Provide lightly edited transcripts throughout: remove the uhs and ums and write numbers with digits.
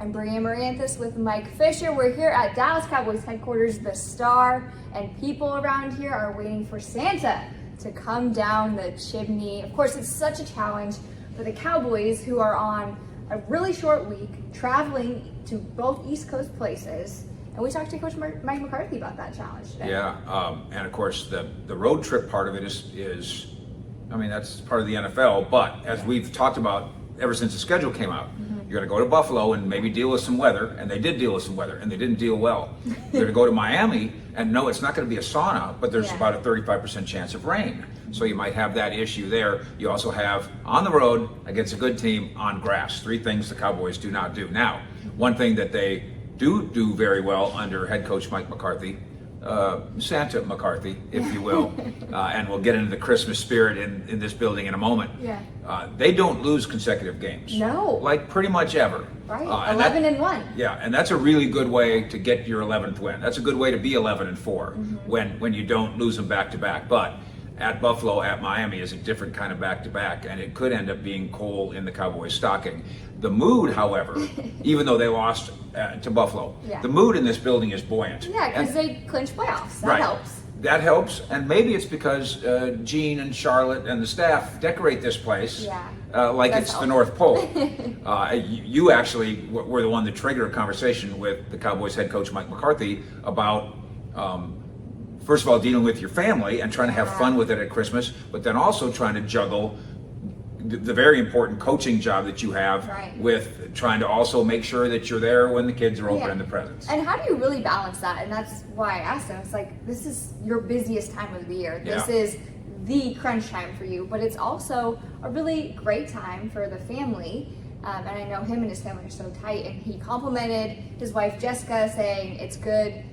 I'm Brianna Maranthus with Mike Fisher. We're here at Dallas Cowboys headquarters, the Star, and people around here are waiting for Santa to come down the chimney. Of course, it's such a challenge for the Cowboys, who are on a really short week, traveling to both East Coast places. And we talked to Coach Mike McCarthy about that challenge today. Yeah, and of course the road trip part of it is, I mean, that's part of the NFL, but as we've talked about ever since the schedule came out, you're going to go to Buffalo and maybe deal with some weather, and they did deal with some weather, and they didn't deal well. You're going to go to Miami, and no, it's not going to be a sauna, but there's about a 35% chance of rain. So you might have that issue there. You also have on the road against a good team on grass. Three things the Cowboys do not do. Now, one thing that they do very well under head coach Mike McCarthy, Santa McCarthy, if you will, and we'll get into the Christmas spirit in this building in a moment. Yeah. They don't lose consecutive games. No. Like pretty much ever. Right, 11-1. Yeah, and that's a really good way to get your 11th win. That's a good way to be 11-4 when you don't lose them back to back. But at Buffalo, at Miami is a different kind of back-to-back, and it could end up being coal in the Cowboys' stocking. The mood, however, even though they lost to Buffalo, the mood in this building is buoyant. Yeah, because they clinched playoffs. That helps. That helps, and maybe it's because Gene and Charlotte and the staff decorate this place like it's the North Pole. You actually were the one that triggered a conversation with the Cowboys head coach Mike McCarthy about first of all, dealing with your family and trying to have fun with it at Christmas, but then also trying to juggle the very important coaching job that you have with trying to also make sure that you're there when the kids are opening the presents. And how do you really balance that? And that's why I asked him. It's like, this is your busiest time of the year. This is the crunch time for you, but it's also a really great time for the family. And I know him and his family are so tight, and he complimented his wife Jessica, saying it's good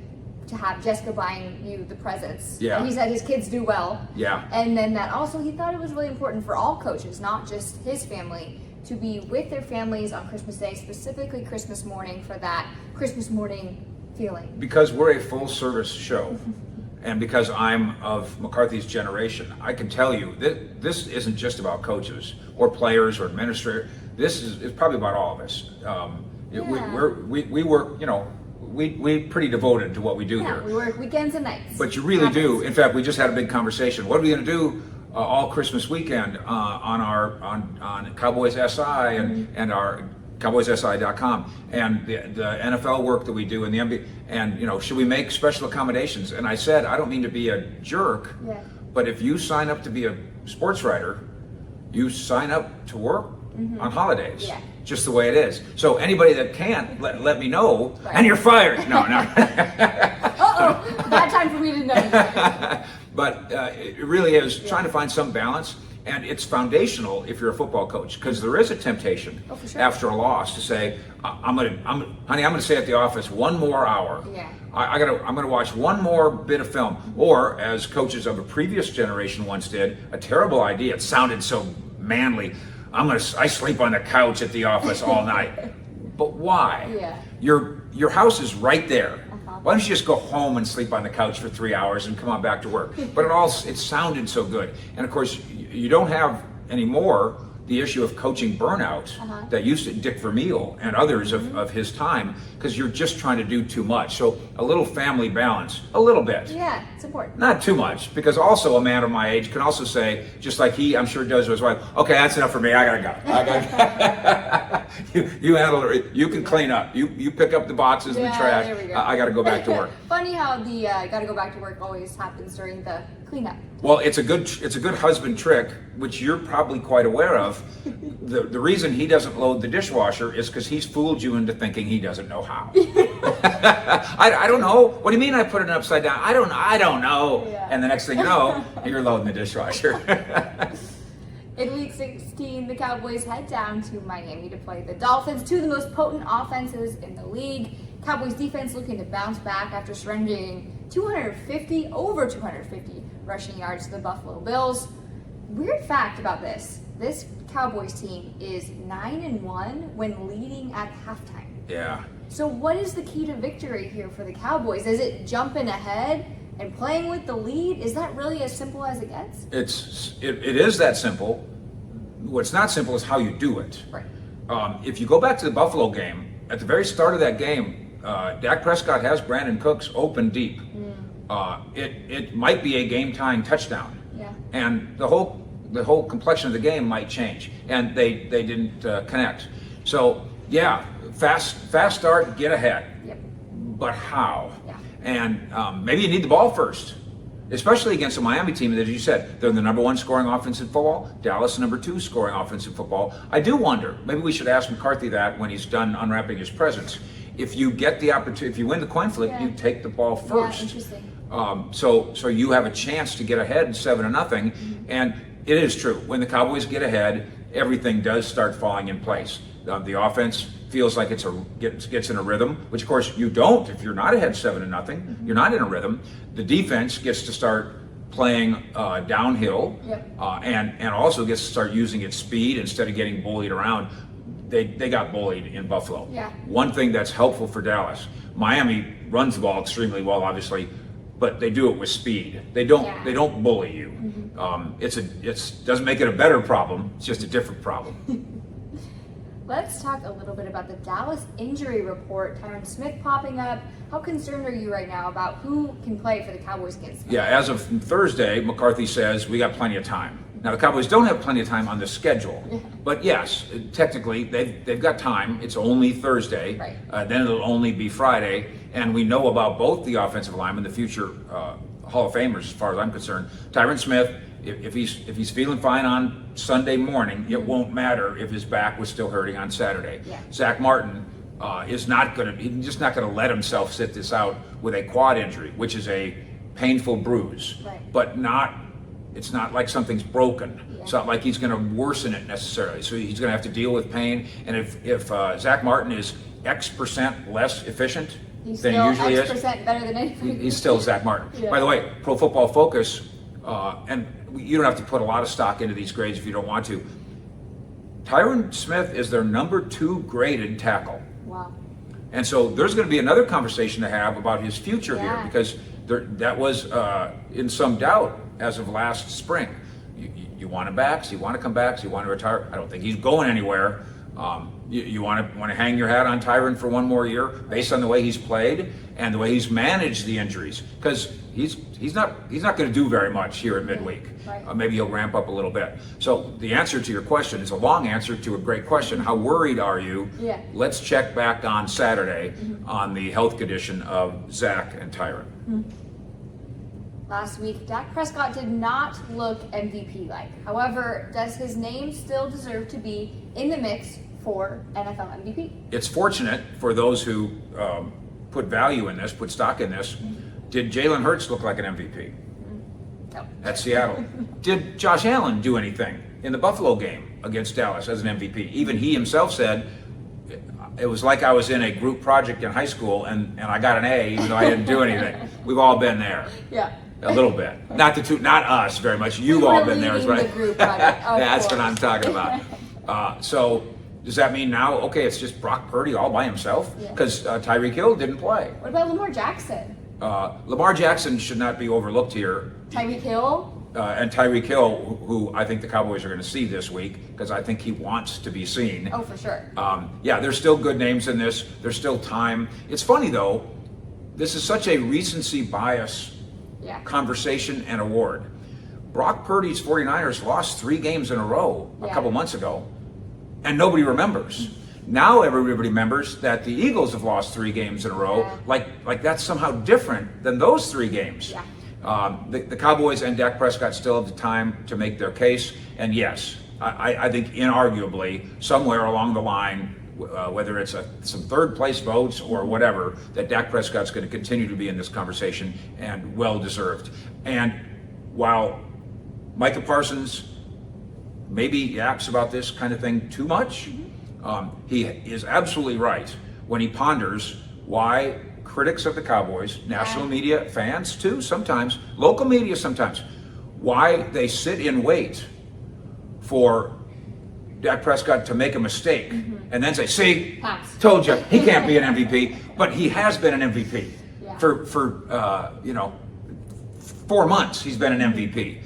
to have Jessica buying you the presents. Yeah. And he said his kids do well. Yeah. And then that also, he thought it was really important for all coaches, not just his family, to be with their families on Christmas Day, specifically Christmas morning, for that Christmas morning feeling. Because we're a full service show, and because I'm of McCarthy's generation, I can tell you that this isn't just about coaches or players or administrators. This is probably about all of us. We work, you know, we pretty devoted to what we do here. We work weekends and nights. But you really do. In fact, we just had a big conversation. What are we going to do all Christmas weekend on Cowboys SI and our CowboysSI.com and the NFL work that we do in the NBA? And, you know, should we make special accommodations? And I said, I don't mean to be a jerk, but if you sign up to be a sports writer, you sign up to work on holidays. Just the way it is. So anybody that can't, let me know, and you're fired. No. Uh-oh, bad time for me to know. But it really is trying to find some balance, and it's foundational if you're a football coach, because there is a temptation after a loss to say, I'm gonna stay at the office one more hour. I'm gonna watch one more bit of film. Or, as coaches of a previous generation once did, a terrible idea. It sounded so manly. I sleep on the couch at the office all night. But why? Your house is right there. Why don't you just go home and sleep on the couch for 3 hours and come on back to work? But it sounded so good. And of course, you don't have anymore the issue of coaching burnout that used to Dick Vermeil and others of his time, because you're just trying to do too much. So a little family balance, a little bit. Yeah, it's important. Not too much, because also a man of my age can also say, just like he, I'm sure, does to his wife, okay, that's enough for me, I gotta go. You handle it, you can clean up, you pick up the boxes and the trash, I gotta go back to work. Funny how the gotta go back to work always happens during the cleanup. Well, it's a good husband trick, which you're probably quite aware of. The reason he doesn't load the dishwasher is because he's fooled you into thinking he doesn't know how. I don't know. What do you mean I put it upside down? I don't know. And the next thing you know, you're loading the dishwasher. In Week 16, the Cowboys head down to Miami to play the Dolphins, two of the most potent offenses in the league. Cowboys defense looking to bounce back after surrendering over 250 rushing yards to the Buffalo Bills. Weird fact about this Cowboys team is 9-1 when leading at halftime. Yeah. So what is the key to victory here for the Cowboys? Is it jumping ahead and playing with the lead? Is that really as simple as it gets? It is that simple. What's not simple is how you do it. Right. If you go back to the Buffalo game, at the very start of that game, Dak Prescott has Brandon Cooks open deep. It might be a game-tying touchdown, and the whole complexion of the game might change, and they didn't connect. So yeah, fast start, get ahead. But how? And maybe you need the ball first, especially against a Miami team that, as you said, they're the #1 scoring offense in football. Dallas, #2 scoring offense in football. I do wonder, maybe we should ask McCarthy that when he's done unwrapping his presents. If you get the opportunity, if you win the coin flip, you take the ball first. Interesting. So you have a chance to get ahead 7-0, and it is true. When the Cowboys get ahead, everything does start falling in place. The offense feels like gets in a rhythm, which of course you don't if you're not ahead 7-0. You're not in a rhythm. The defense gets to start playing downhill, and also gets to start using its speed instead of getting bullied around. They got bullied in Buffalo. One thing that's helpful for Dallas, Miami runs the ball extremely well, obviously, but they do it with speed. They don't bully you. It doesn't make it a better problem. It's just a different problem. Let's talk a little bit about the Dallas injury report. Tyron Smith popping up. How concerned are you right now about who can play for the Cowboys against them? Yeah, as of Thursday, McCarthy says we got plenty of time. Now the Cowboys don't have plenty of time on the schedule, but yes, technically they've got time. It's only Thursday, then it'll only be Friday, and we know about both the offensive linemen, the future Hall of Famers, as far as I'm concerned. Tyron Smith, if he's feeling fine on Sunday morning, it won't matter if his back was still hurting on Saturday. Zach Martin he's just not gonna let himself sit this out with a quad injury, which is a painful bruise, but it's not like something's broken. It's not like he's going to worsen it necessarily. So he's going to have to deal with pain. And if Zach Martin is X% less efficient than he usually is, X% better than anybody. He's still Zach Martin. By the way, Pro Football Focus, and you don't have to put a lot of stock into these grades if you don't want to. Tyron Smith is their #2 graded tackle. Wow. And so there's going to be another conversation to have about his future here, because that was in some doubt as of last spring. You want him back? So you want to come back? So you want to retire? I don't think he's going anywhere. You want to hang your hat on Tyron for one more year based on the way he's played and the way he's managed the injuries, because he's not going to do very much here at midweek. Maybe he'll ramp up a little bit. So the answer to your question is a long answer to a great question. How worried are you? Let's check back on Saturday on the health condition of Zach and Tyron. Last week, Dak Prescott did not look MVP-like. However, does his name still deserve to be in the mix for NFL MVP? It's fortunate for those who put value in this, put stock in this. Did Jalen Hurts look like an MVP? No. At Seattle. Did Josh Allen do anything in the Buffalo game against Dallas as an MVP? Even he himself said, it was like I was in a group project in high school and I got an A even though I didn't do anything. We've all been there. A little bit. Not us very much. You've all been there, right? The group project, That's what I'm talking about. So does that mean now, okay, it's just Brock Purdy all by himself? Because Tyreek Hill didn't play. What about Lamar Jackson? Lamar Jackson should not be overlooked here. Tyreek Hill? And Tyreek Hill, who I think the Cowboys are going to see this week, because I think he wants to be seen. Oh, for sure. There's still good names in this. There's still time. It's funny, though. This is such a recency bias conversation and award. Brock Purdy's 49ers lost 3 games in a row a couple months ago, and nobody remembers. Now everybody remembers that the Eagles have lost 3 games in a row, like that's somehow different than those 3 games. The Cowboys and Dak Prescott still have the time to make their case, and yes, I think inarguably somewhere along the line, whether it's some third place votes or whatever, that Dak Prescott's going to continue to be in this conversation, and well deserved. And while Micah Parsons maybe yaps about this kind of thing too much, he is absolutely right when he ponders why critics of the Cowboys, national media, fans too sometimes, local media sometimes, why they sit in wait for Dak Prescott to make a mistake and then say, see, told you, he can't be an MVP, but he has been an MVP for 4 months he's been an MVP.